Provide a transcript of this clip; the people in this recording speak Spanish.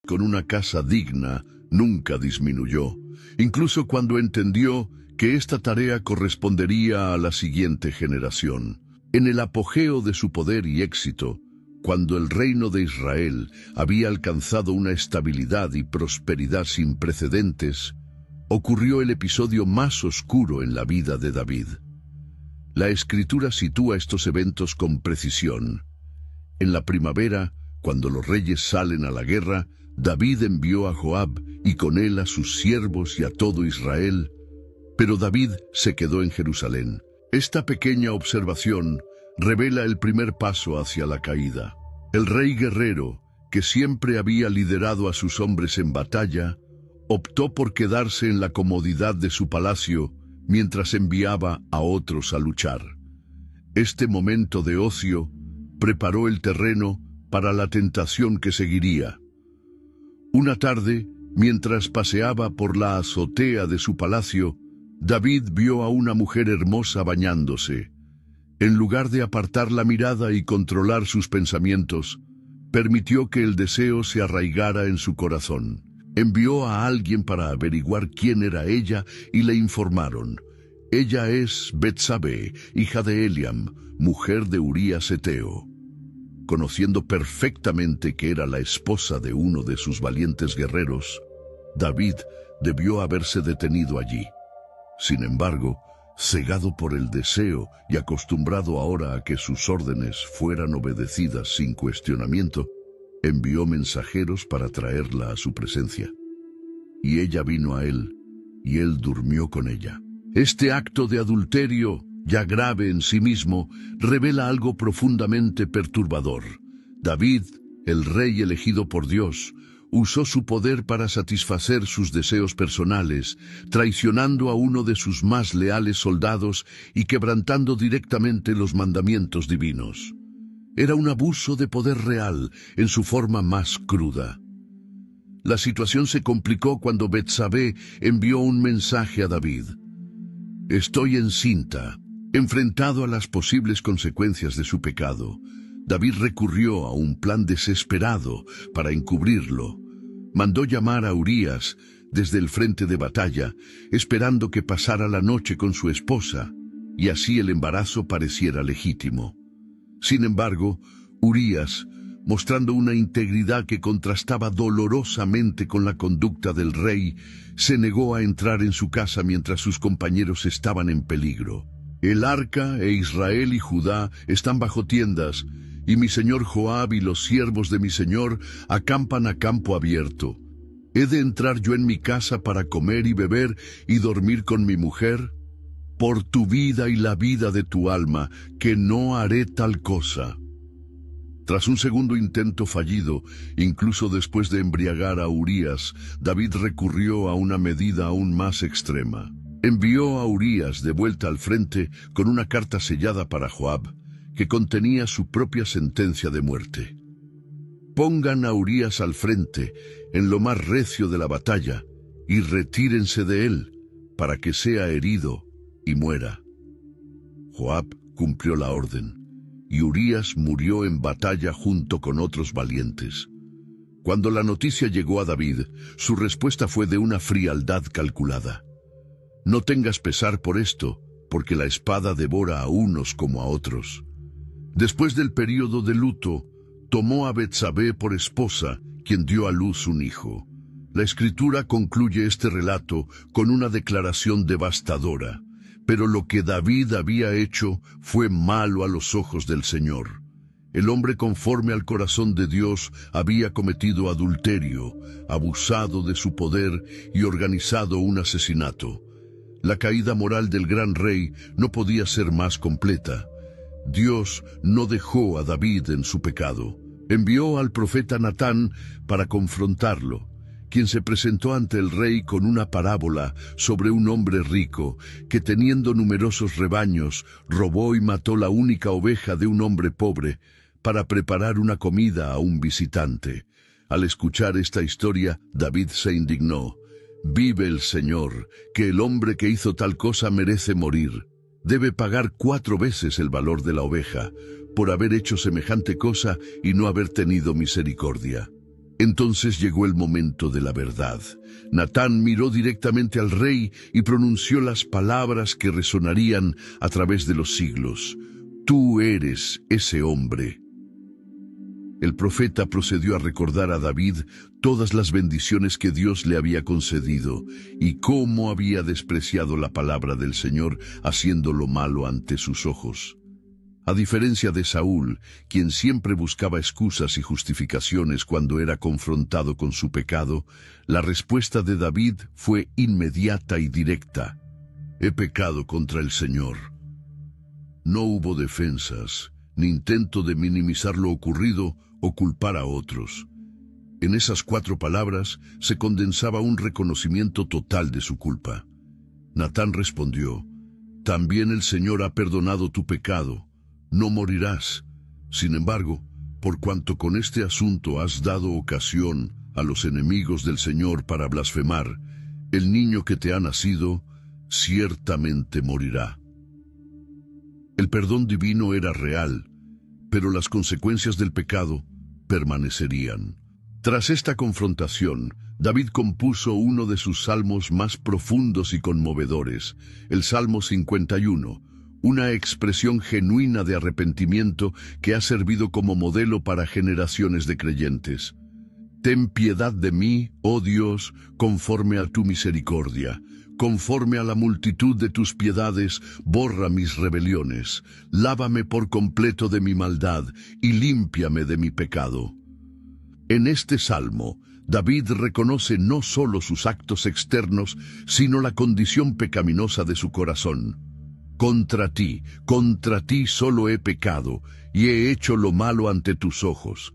con una casa digna nunca disminuyó, incluso cuando entendió que esta tarea correspondería a la siguiente generación. En el apogeo de su poder y éxito, cuando el reino de Israel había alcanzado una estabilidad y prosperidad sin precedentes, ocurrió el episodio más oscuro en la vida de David. La Escritura sitúa estos eventos con precisión. En la primavera, cuando los reyes salen a la guerra, David envió a Joab y con él a sus siervos y a todo Israel, pero David se quedó en Jerusalén. Esta pequeña observación revela el primer paso hacia la caída. El rey guerrero, que siempre había liderado a sus hombres en batalla, optó por quedarse en la comodidad de su palacio mientras enviaba a otros a luchar. Este momento de ocio preparó el terreno para la tentación que seguiría. Una tarde, mientras paseaba por la azotea de su palacio, David vio a una mujer hermosa bañándose. En lugar de apartar la mirada y controlar sus pensamientos, permitió que el deseo se arraigara en su corazón. Envió a alguien para averiguar quién era ella y le informaron: ella es Betsabé, hija de Eliam, mujer de Urías Eteo. Conociendo perfectamente que era la esposa de uno de sus valientes guerreros, David debió haberse detenido allí. Sin embargo, cegado por el deseo y acostumbrado ahora a que sus órdenes fueran obedecidas sin cuestionamiento, envió mensajeros para traerla a su presencia. Y ella vino a él, y él durmió con ella. Este acto de adulterio, ya grave en sí mismo, revela algo profundamente perturbador. David, el rey elegido por Dios, usó su poder para satisfacer sus deseos personales, traicionando a uno de sus más leales soldados y quebrantando directamente los mandamientos divinos. Era un abuso de poder real en su forma más cruda. La situación se complicó cuando Betsabé envió un mensaje a David: «Estoy encinta». Enfrentado a las posibles consecuencias de su pecado, David recurrió a un plan desesperado para encubrirlo. Mandó llamar a Urías desde el frente de batalla, esperando que pasara la noche con su esposa, y así el embarazo pareciera legítimo. Sin embargo, Urías, mostrando una integridad que contrastaba dolorosamente con la conducta del rey, se negó a entrar en su casa mientras sus compañeros estaban en peligro. El arca e Israel y Judá están bajo tiendas, y mi señor Joab y los siervos de mi señor acampan a campo abierto. ¿He de entrar yo en mi casa para comer y beber y dormir con mi mujer? Por tu vida y la vida de tu alma, que no haré tal cosa. Tras un segundo intento fallido, incluso después de embriagar a Urías, David recurrió a una medida aún más extrema. Envió a Urías de vuelta al frente con una carta sellada para Joab, que contenía su propia sentencia de muerte. Pongan a Urías al frente, en lo más recio de la batalla, y retírense de él, para que sea herido y muera. Joab cumplió la orden, y Urías murió en batalla junto con otros valientes. Cuando la noticia llegó a David, su respuesta fue de una frialdad calculada. No tengas pesar por esto, porque la espada devora a unos como a otros. Después del período de luto, tomó a Betsabé por esposa, quien dio a luz un hijo. La Escritura concluye este relato con una declaración devastadora. Pero lo que David había hecho fue malo a los ojos del Señor. El hombre conforme al corazón de Dios había cometido adulterio, abusado de su poder y organizado un asesinato. La caída moral del gran rey no podía ser más completa. Dios no dejó a David en su pecado. Envió al profeta Natán para confrontarlo, quien se presentó ante el rey con una parábola sobre un hombre rico que, teniendo numerosos rebaños, robó y mató la única oveja de un hombre pobre para preparar una comida a un visitante. Al escuchar esta historia, David se indignó. «Vive el Señor, que el hombre que hizo tal cosa merece morir. Debe pagar 4 veces el valor de la oveja, por haber hecho semejante cosa y no haber tenido misericordia». Entonces llegó el momento de la verdad. Natán miró directamente al rey y pronunció las palabras que resonarían a través de los siglos. Tú eres ese hombre. El profeta procedió a recordar a David todas las bendiciones que Dios le había concedido y cómo había despreciado la palabra del Señor haciendo lo malo ante sus ojos. A diferencia de Saúl, quien siempre buscaba excusas y justificaciones cuando era confrontado con su pecado, la respuesta de David fue inmediata y directa. He pecado contra el Señor. No hubo defensas, ni intento de minimizar lo ocurrido o culpar a otros. En esas 4 palabras se condensaba un reconocimiento total de su culpa. Natán respondió, también el Señor ha perdonado tu pecado. No morirás. Sin embargo, por cuanto con este asunto has dado ocasión a los enemigos del Señor para blasfemar, el niño que te ha nacido ciertamente morirá. El perdón divino era real, pero las consecuencias del pecado permanecerían. Tras esta confrontación, David compuso uno de sus salmos más profundos y conmovedores, el Salmo 51, una expresión genuina de arrepentimiento que ha servido como modelo para generaciones de creyentes. Ten piedad de mí, oh Dios, conforme a tu misericordia. Conforme a la multitud de tus piedades, borra mis rebeliones. Lávame por completo de mi maldad y límpiame de mi pecado. En este salmo, David reconoce no solo sus actos externos, sino la condición pecaminosa de su corazón. Contra ti solo he pecado, y he hecho lo malo ante tus ojos.